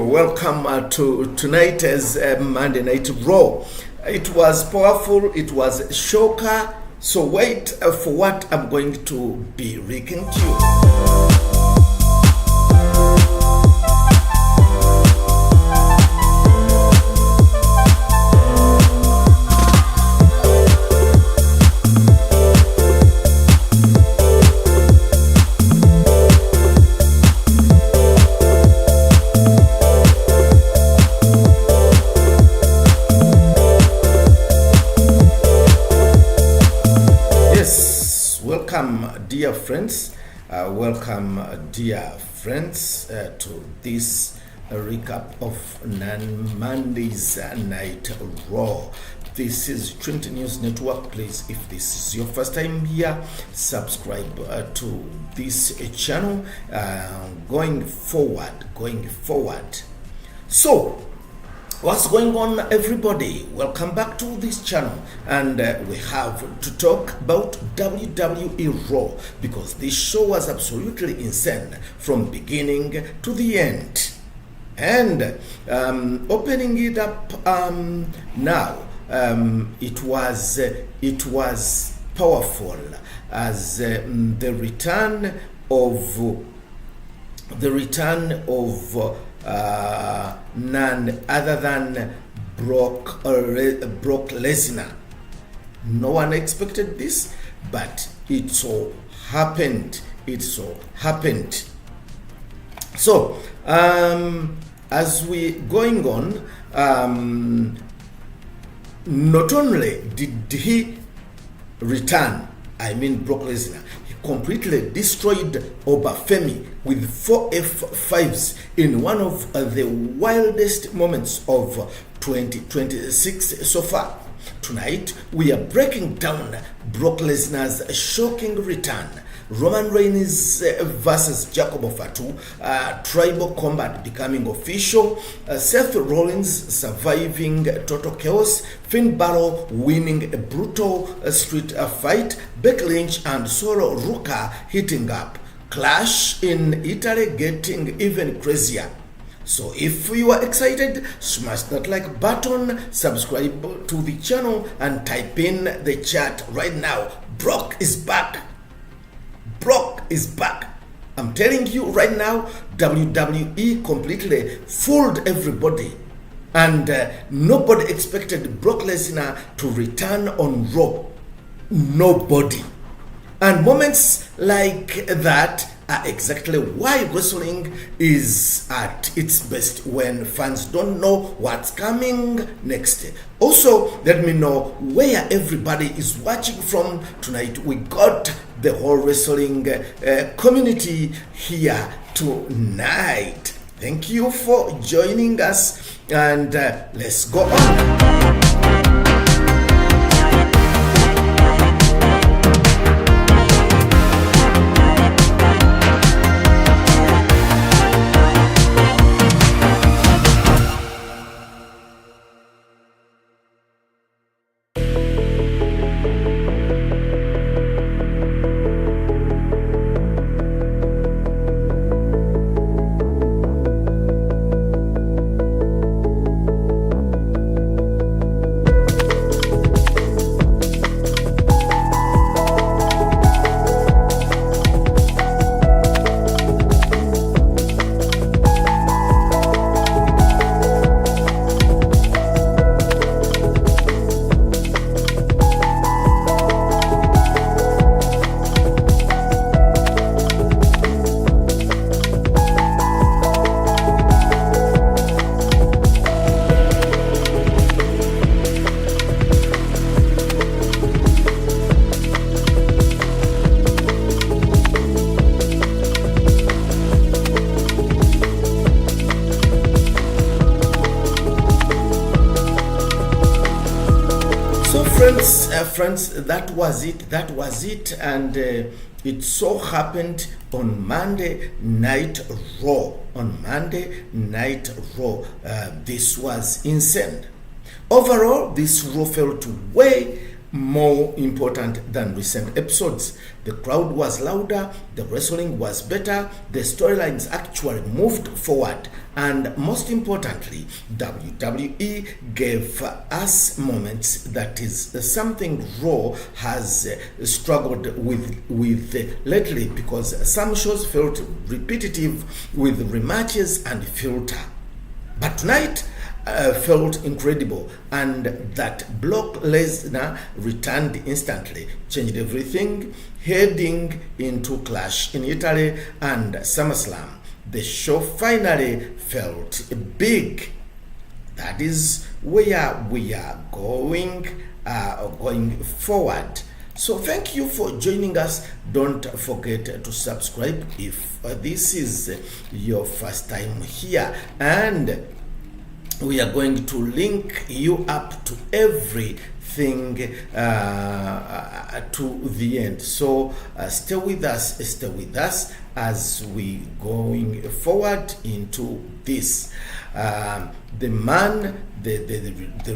Welcome to tonight's Monday Night Raw. It was powerful, it was shocker, so wait for what I'm going to be reading to you. Welcome, dear friends, to this recap of Monday's Night Raw. This is Trinity News Network. Please, if this is your first time here, subscribe to this channel. Going forward. So, what's going on, everybody? Welcome back to this channel, and we have to talk about WWE Raw, because this show was absolutely insane from beginning to the end. And opening it up now, it was powerful as the return of none other than Brock Lesnar. No one expected this, but it so happened. So, as we going on, not only did he return, Brock Lesnar, he completely destroyed Oba Femi with 4 F5s in one of the wildest moments of 2026 so far. Tonight, we are breaking down Brock Lesnar's shocking return, Roman Reigns versus Fatu, tribal combat becoming official, Seth Rollins surviving total chaos, Finn Balor winning a brutal street fight, Becky Lynch and Sol Ruca hitting up, Clash in Italy getting even crazier. So if you are excited, smash that like button, subscribe to the channel, and type in the chat right now. Brock is back. I'm telling you right now, WWE completely fooled everybody, and nobody expected Brock Lesnar to return on Raw. Nobody. And moments like that are exactly why wrestling is at its best, when fans don't know what's coming next. Also, let me know where everybody is watching from tonight. We got the whole wrestling community here tonight. Thank you for joining us, and let's go on. Friends, that was it, and it so happened on Monday Night Raw. This was insane. Overall, this Raw felt way more important than recent episodes. The crowd was louder, the wrestling was better, the storylines actually moved forward, and most importantly, WWE gave us moments that is something Raw has struggled with lately, because some shows felt repetitive with rematches and filter. But tonight felt incredible, and that Brock Lesnar returned instantly changed everything. Heading into Clash in Italy and SummerSlam, the show finally felt big. That is where we are going forward. So thank you for joining us. Don't forget to subscribe if this is your first time here, and we are going to link you up to everything to the end. So stay with us as we going forward into this. The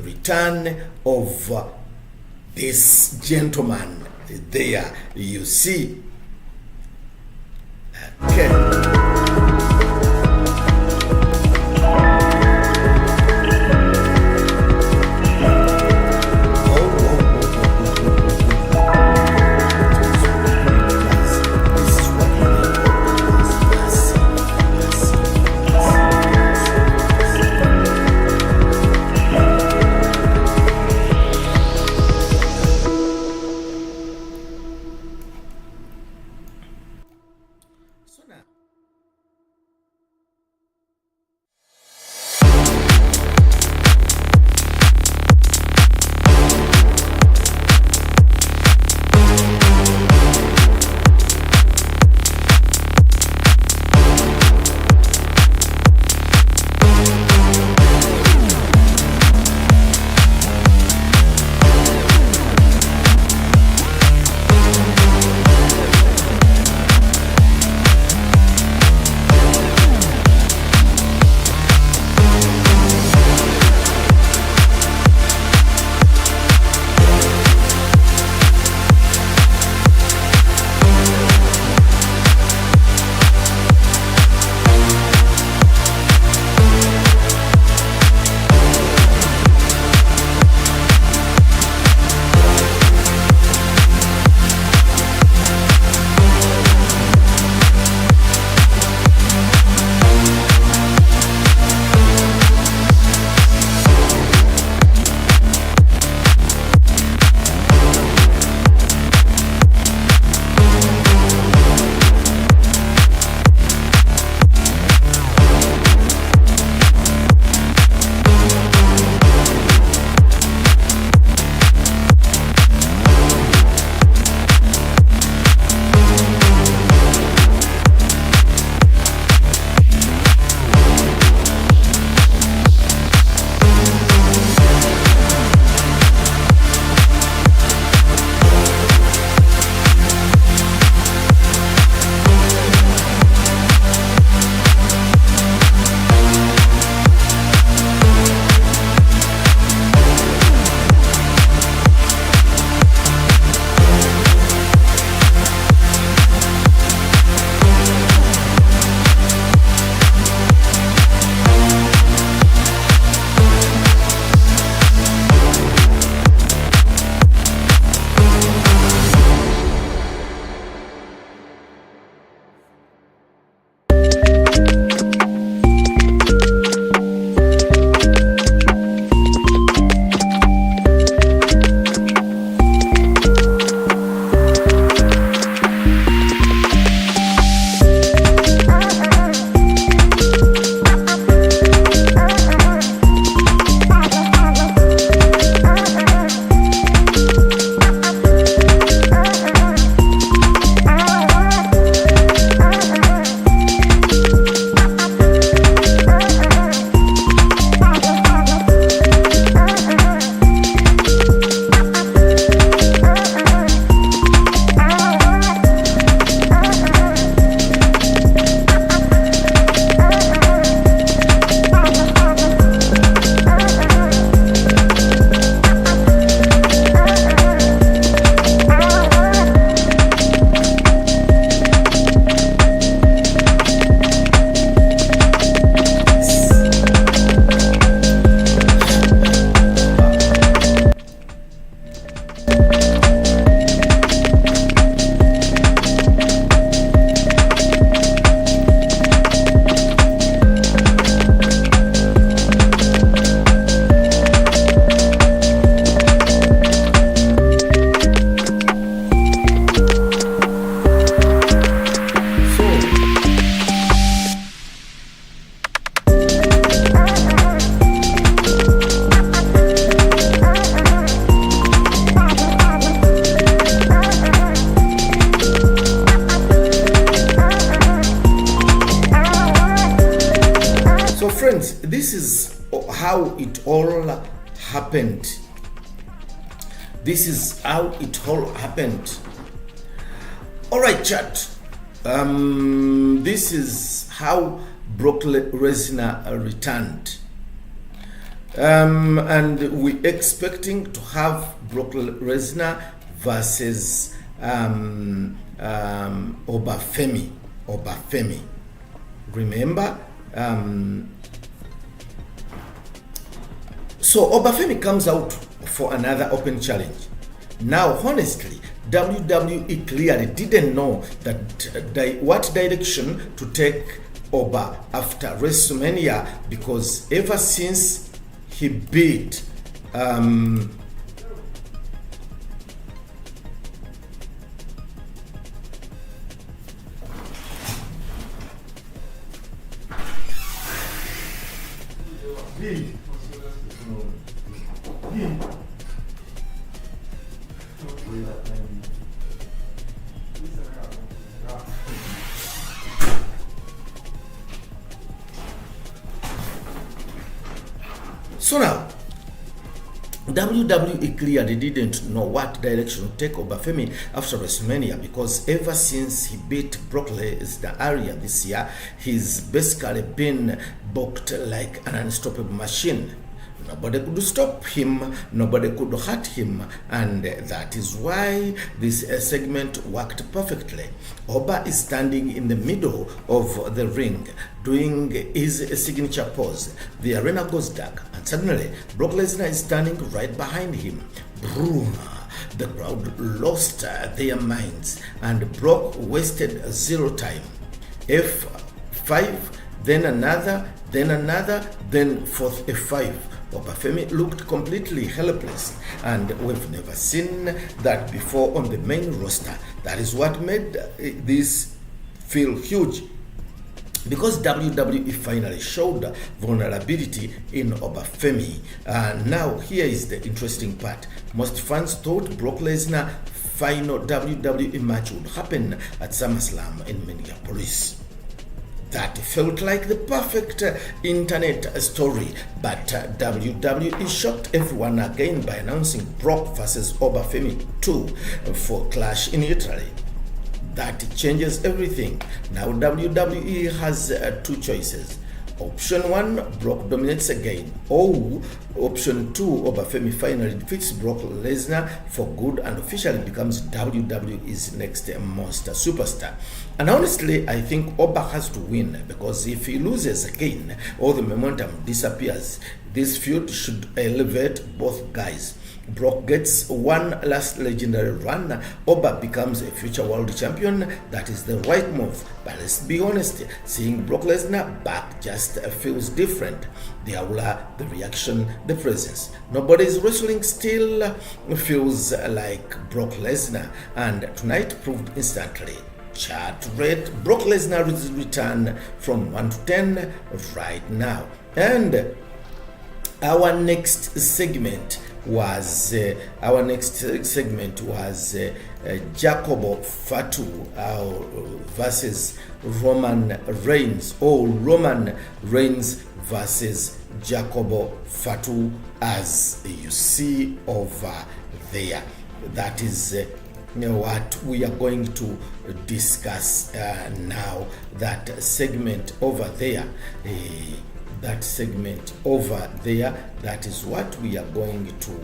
return of this gentleman. There you see. Okay. So now it all happened. This is how it all happened. All right, chat. This is how Brock Lesnar returned. And we're expecting to have Brock Lesnar versus Oba Femi. Remember? So Oba Femi comes out for another open challenge. Now, honestly, WWE clearly didn't know that what direction to take Oba after WrestleMania, because ever since he beat So now, WWE clearly didn't know what direction to take Oba Femi after WrestleMania, because ever since he beat Brock Lesnar earlier this year, he's basically been booked like an unstoppable machine. Nobody could stop him, nobody could hurt him, and that is why this segment worked perfectly. Oba is standing in the middle of the ring, doing his signature pose. The arena goes dark, and suddenly Brock Lesnar is standing right behind him. Boom! The crowd lost their minds, and Brock wasted zero time. F5, then another, then fourth F5. Oba Femi looked completely helpless, and we've never seen that before on the main roster. That is what made this feel huge, because WWE finally showed vulnerability in Oba Femi. Now here is the interesting part. Most fans thought Brock Lesnar final WWE match would happen at SummerSlam in Minneapolis. That felt like the perfect internet story, but WWE shocked everyone again by announcing Brock versus Oba Femi 2 for Clash in Italy. That changes everything. Now WWE has two choices. Option 1, Brock dominates again. Or Option 2, Oba Femi finally defeats Brock Lesnar for good and officially becomes WWE's next monster superstar. And honestly, I think Oba has to win, because if he loses again, all the momentum disappears. This feud should elevate both guys. Brock gets one last legendary run, Oba becomes a future world champion. That is the right move. But let's be honest, seeing Brock Lesnar back just feels different. The aura, the reaction, the presence. Nobody's wrestling still feels like Brock Lesnar, and tonight proved instantly. Chat rate Brock Lesnar's return from 1 to 10 right now. And our next segment was Jacobo Fatu versus Roman Reigns, or Roman Reigns versus Jacobo Fatu, as you see over there. That is what we are going to discuss now. That segment over there. That is what we are going to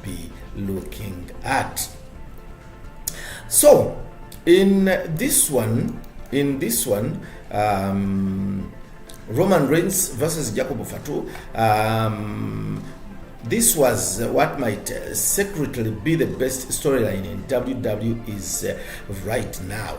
be looking at. So in this one, Roman Reigns versus Jacobo Fatu, this was what might secretly be the best storyline in WWE right now.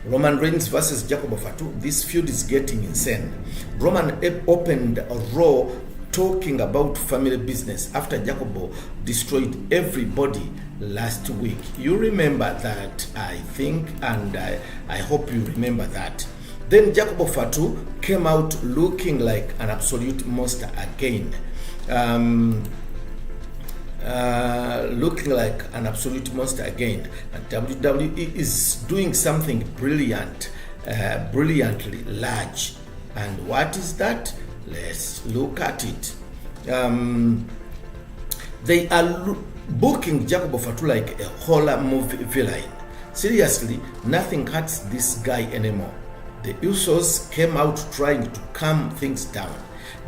Roman Reigns versus Jacobo Fatu. This feud is getting insane. Roman opened a Raw talking about family business after Jacobo destroyed everybody last week. You remember that, I think, and I hope you remember that. Then Jacobo Fatu came out looking like an absolute monster again. And WWE is doing something brilliantly large. And what is that? Let's look at it. They are booking Jacob Fatu like a horror movie villain. Seriously, nothing hurts this guy anymore. The Usos came out trying to calm things down.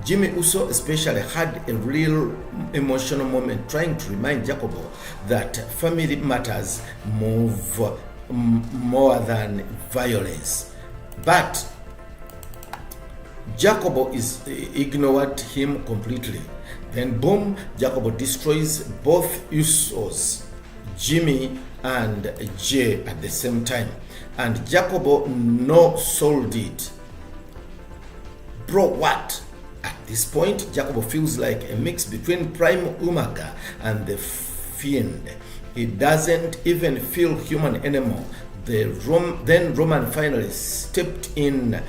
Jimmy Uso especially had a real emotional moment trying to remind Jacobo that family matters move more than violence. But Jacobo ignored him completely. Then boom, Jacobo destroys both Usos, Jimmy and Jay at the same time. And Jacobo no sold it. Bro, what? At this point, Jacobo feels like a mix between Prime Umaga and the Fiend. He doesn't even feel human anymore. Then Roman finally stepped into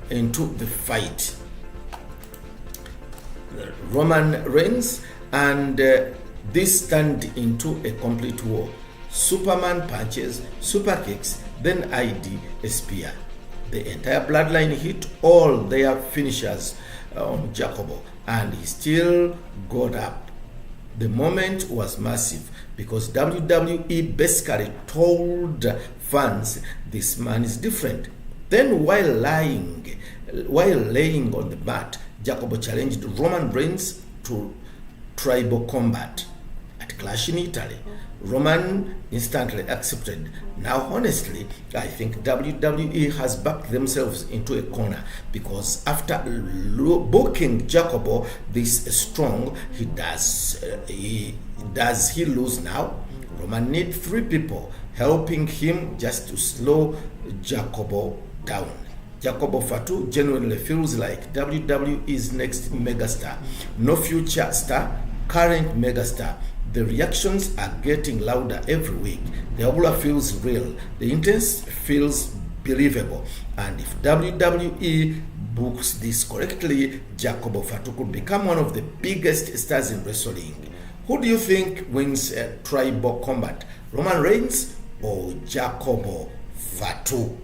the fight. Roman reigns, and this turned into a complete war. Superman punches, super kicks, then ID a spear. The entire bloodline hit all their finishers on Jacobo, and he still got up. The moment was massive because WWE basically told fans this man is different. Then while laying on the mat, Jacobo challenged Roman Reigns to tribal combat at Clash in Italy. Roman instantly accepted. Now, honestly, I think WWE has backed themselves into a corner because after booking Jacobo this strong, does he lose now? Roman needs 3 people helping him just to slow Jacobo down. Jacobo Fatu genuinely feels like WWE's next megastar. No future star, current megastar. The reactions are getting louder every week. The aura feels real. The intense feels believable. And if WWE books this correctly, Jacobo Fatu could become one of the biggest stars in wrestling. Who do you think wins a tribal combat? Roman Reigns or Jacobo Fatu?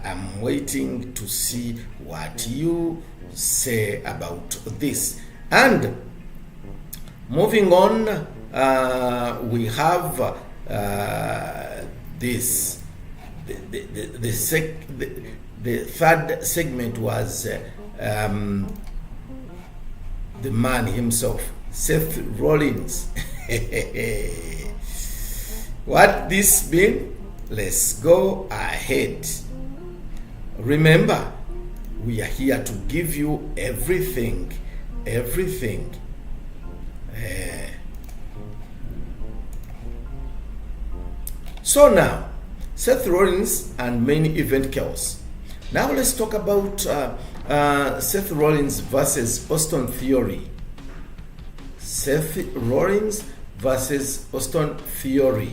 I'm waiting to see what you say about this. And moving on, we have this. The third segment was the man himself, Seth Rollins. What this mean? Let's go ahead. Remember, we are here to give you everything. So now, Seth Rollins and main event chaos. Now let's talk about Seth Rollins versus Austin Theory. Seth Rollins versus Austin Theory.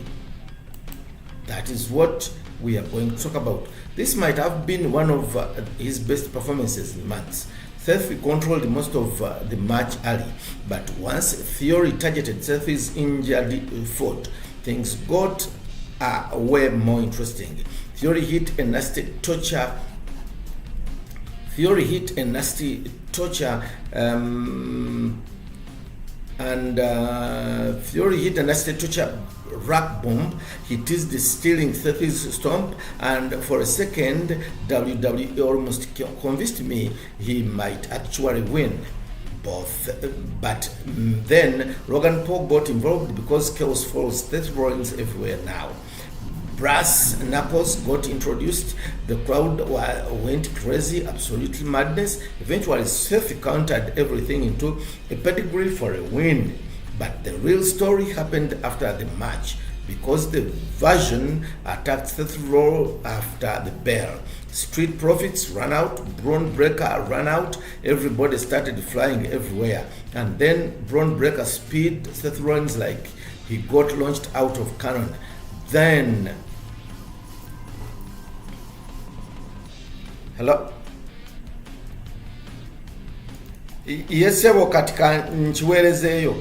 That is what we are going to talk about. This might have been one of his best performances in months. Seth controlled most of the match early, but once Theory targeted Seth's injured foot, things got way more interesting. Theory hit a nasty torture. Rack bomb. He teased stealing Seth's stomp, and for a second WWE almost convinced me he might actually win both. But then Logan Paul got involved because chaos follows Seth Rollins everywhere now. Brass knuckles got introduced. The crowd went crazy, absolute madness. Eventually Seth countered everything into a pedigree for a win. But the real story happened after the match, because the version attacked Seth Rollins after the bell. Street Profits ran out, Bron Breakker ran out, everybody started flying everywhere. And then Bron Breakker speed Seth Rollins like he got launched out of cannon. Then, hello? Yesebo katika nchiwerezeyo.